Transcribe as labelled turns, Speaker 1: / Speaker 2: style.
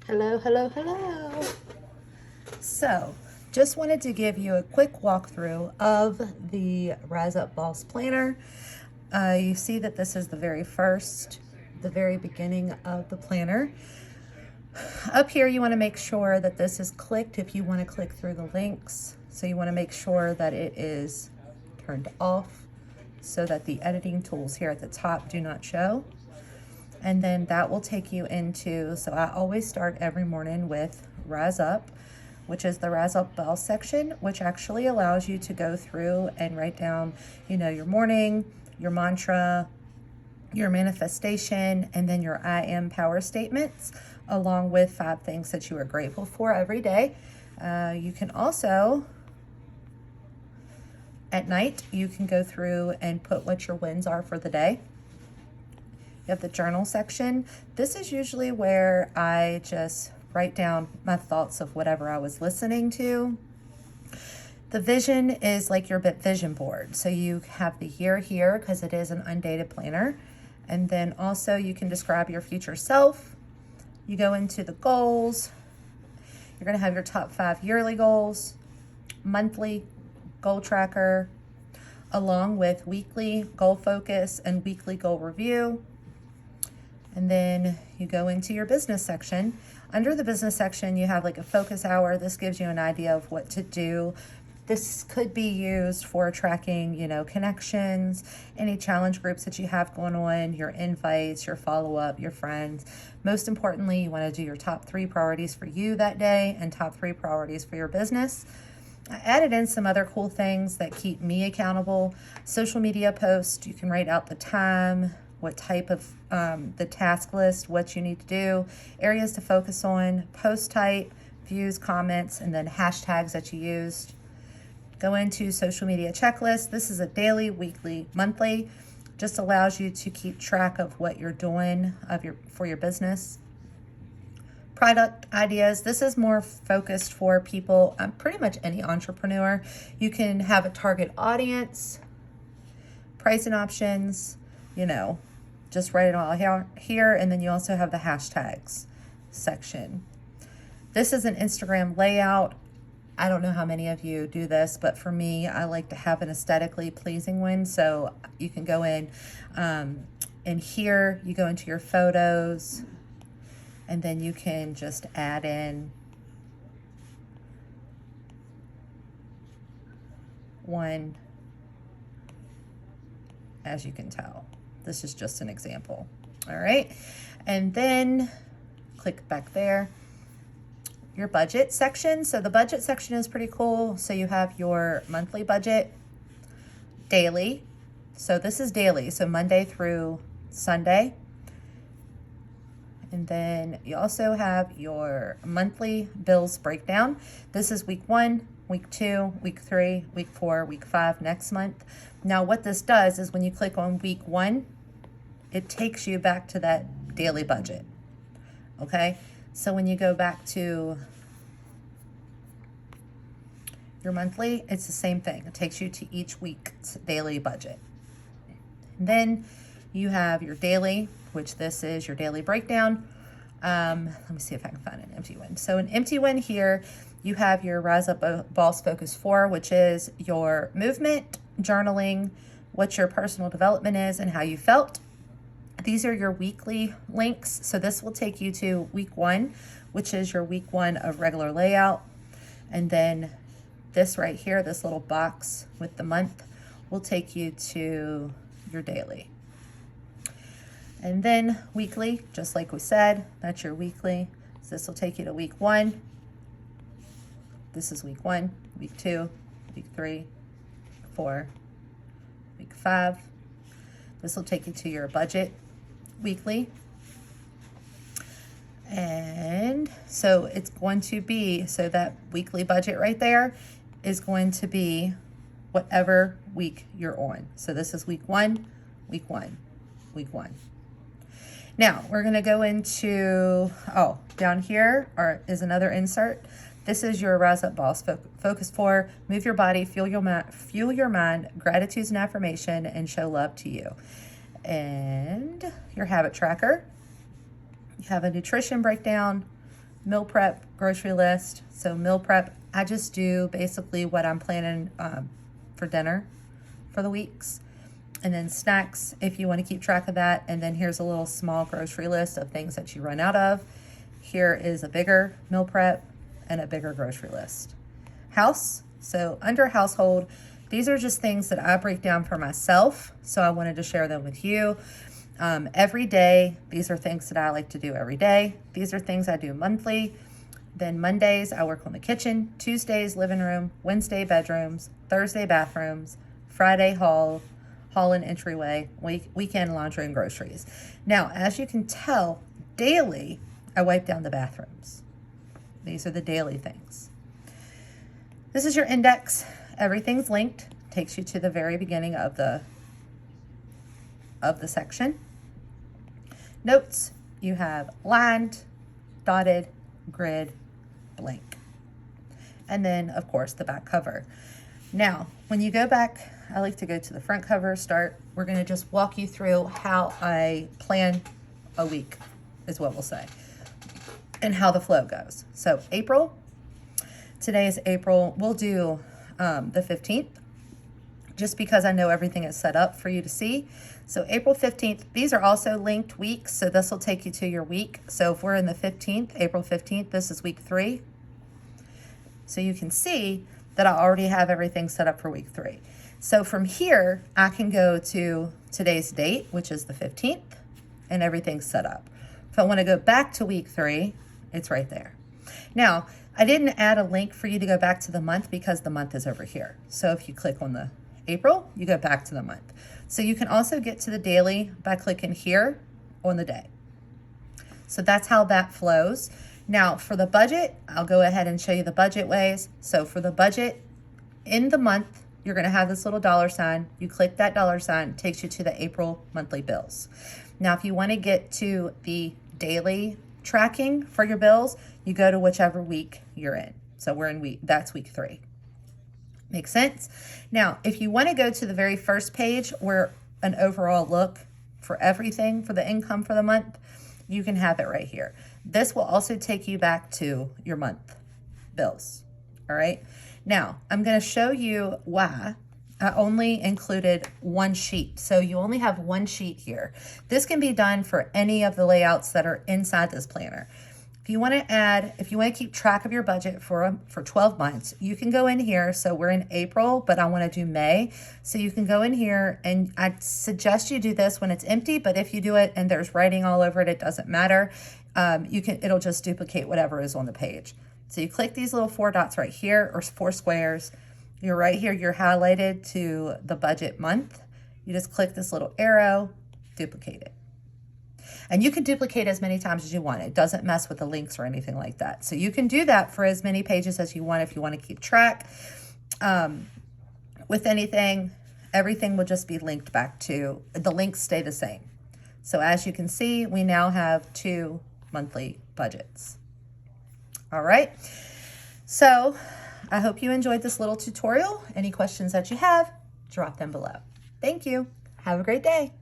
Speaker 1: Hello, hello, hello.
Speaker 2: So, just wanted to give you a quick walkthrough of the Rise Up Boss Planner. You see that this is the very beginning of the planner. Up here, you want to make sure that this is clicked if you want to click through the links. So you want to make sure that it is turned off so that the editing tools here at the top do not show. And then that will take you into, so I always start every morning with Rise Up, which is the Rise Up Bell section, which actually allows you to go through and write down, your morning, your mantra, your manifestation, and then your I am power statements, along with 5 things that you are grateful for every day. You can also, at night, you can go through and put what your wins are for the day. You have the journal section. This is usually where I just write down my thoughts of whatever I was listening to. The vision is like your vision board. So you have the year here because it is an undated planner. And then also you can describe your future self. You go into the goals. You're going to have your top 5 yearly goals, monthly goal tracker, along with weekly goal focus and weekly goal review. And then you go into your business section. Under the business section, you have like a focus hour. This gives you an idea of what to do. This could be used for tracking, connections, any challenge groups that you have going on, your invites, your follow-up, your friends. Most importantly, you want to do your top 3 priorities for you that day and top 3 priorities for your business. I added in some other cool things that keep me accountable. Social media posts, you can write out the time, what type of the task list, what you need to do, areas to focus on, post type, views, comments, and then hashtags that you used. Go into social media checklist. This is a daily, weekly, monthly. Just allows you to keep track of what you're doing for your business. Product ideas. This is more focused for people, pretty much any entrepreneur. You can have a target audience, pricing options, just write it all here. And then you also have the hashtags section. This is an Instagram layout. I don't know how many of you do this, but for me, I like to have an aesthetically pleasing one. So you can go in, and here you go into your photos, and then you can just add in one, as you can tell. This is just an example. All right. And then click back there. Your budget section. So the budget section is pretty cool. So you have your monthly budget, daily. So this is daily. So Monday through Sunday. And then you also have your monthly bills breakdown. This is week 1, week 2, week 3, week 4, week 5 next month. Now what this does is when you click on week 1, it takes you back to that daily budget. Okay, so when you go back to your monthly, it's the same thing. It takes you to each week's daily budget. And then you have your daily, which this is your daily breakdown. Let me see if I can find an empty one. So an empty one here, you have your Rise Up Boss Focus 4, which is your movement, journaling, what your personal development is, and how you felt. These are your weekly links. So this will take you to week 1, which is your week 1 of regular layout. And then this right here, this little box with the month, will take you to your daily. And then weekly, just like we said, that's your weekly. So this will take you to week 1. This is week 1, week 2, week 3, 4, week 5. This will take you to your budget weekly. And so it's going to be, so that weekly budget right there is going to be whatever week you're on. So this is week 1, week 1, week 1. Now we're going to go into, down here is another insert. This is your Rise Up Boss Focus 4, move your body, fuel your mind, gratitudes and affirmation, and show love to you. And your habit tracker. You have a nutrition breakdown, meal prep grocery list. So meal prep, I just do basically what I'm planning for dinner for the weeks. And then snacks, if you want to keep track of that. And then here's a little small grocery list of things that you run out of. Here is a bigger meal prep and a bigger grocery list. House, so under household, these are just things that I break down for myself. So I wanted to share them with you. Every day, these are things that I like to do every day. These are things I do monthly. Then Mondays, I work on the kitchen. Tuesdays, living room. Wednesday, bedrooms. Thursday, bathrooms. Friday, hall and entryway. Weekend, laundry and groceries. Now, as you can tell, daily, I wipe down the bathrooms. These are the daily things. This is your index. Everything's linked. Takes you to the very beginning of the section. Notes, you have lined, dotted, grid, blank. And then, of course, the back cover. Now, when you go back, I like to go to the front cover, start. We're going to just walk you through how I plan a week, is what we'll say, and how the flow goes. So April, today is April. We'll do the 15th, just because I know everything is set up for you to see. So April 15th, these are also linked weeks, so this will take you to your week. So if we're in the 15th, April 15th, this is week 3. So you can see that I already have everything set up for week 3. So from here, I can go to today's date, which is the 15th, and everything's set up. If I want to go back to week 3, it's right there. Now, I didn't add a link for you to go back to the month because the month is over here. So if you click on the April, you go back to the month. So you can also get to the daily by clicking here on the day. So that's how that flows. Now for the budget, I'll go ahead and show you the budget ways. So for the budget in the month, you're going to have this little $sign. You click that $sign, it takes you to the April monthly bills. Now, if you want to get to the daily tracking for your bills, you go to whichever week you're in. So we're in that's week 3. Make sense? Now, if you want to go to the very first page where an overall look for everything for the income for the month, you can have it right here. This will also take you back to your month bills. All right. Now, I'm going to show you why I only included one sheet. So you only have one sheet here. This can be done for any of the layouts that are inside this planner. If you want to keep track of your budget for 12 months, you can go in here. So we're in April, but I want to do May. So you can go in here, and I suggest you do this when it's empty, but if you do it and there's writing all over it, it doesn't matter. It'll just duplicate whatever is on the page. So you click these little 4 dots right here, or 4 squares. You're right here, you're highlighted to the budget month. You just click this little arrow, duplicate it. And you can duplicate as many times as you want. It doesn't mess with the links or anything like that. So you can do that for as many pages as you want if you want to keep track. With anything, everything will just be linked back to, the links stay the same. So as you can see, we now have 2 monthly budgets. All right. So I hope you enjoyed this little tutorial. Any questions that you have, drop them below. Thank you. Have a great day.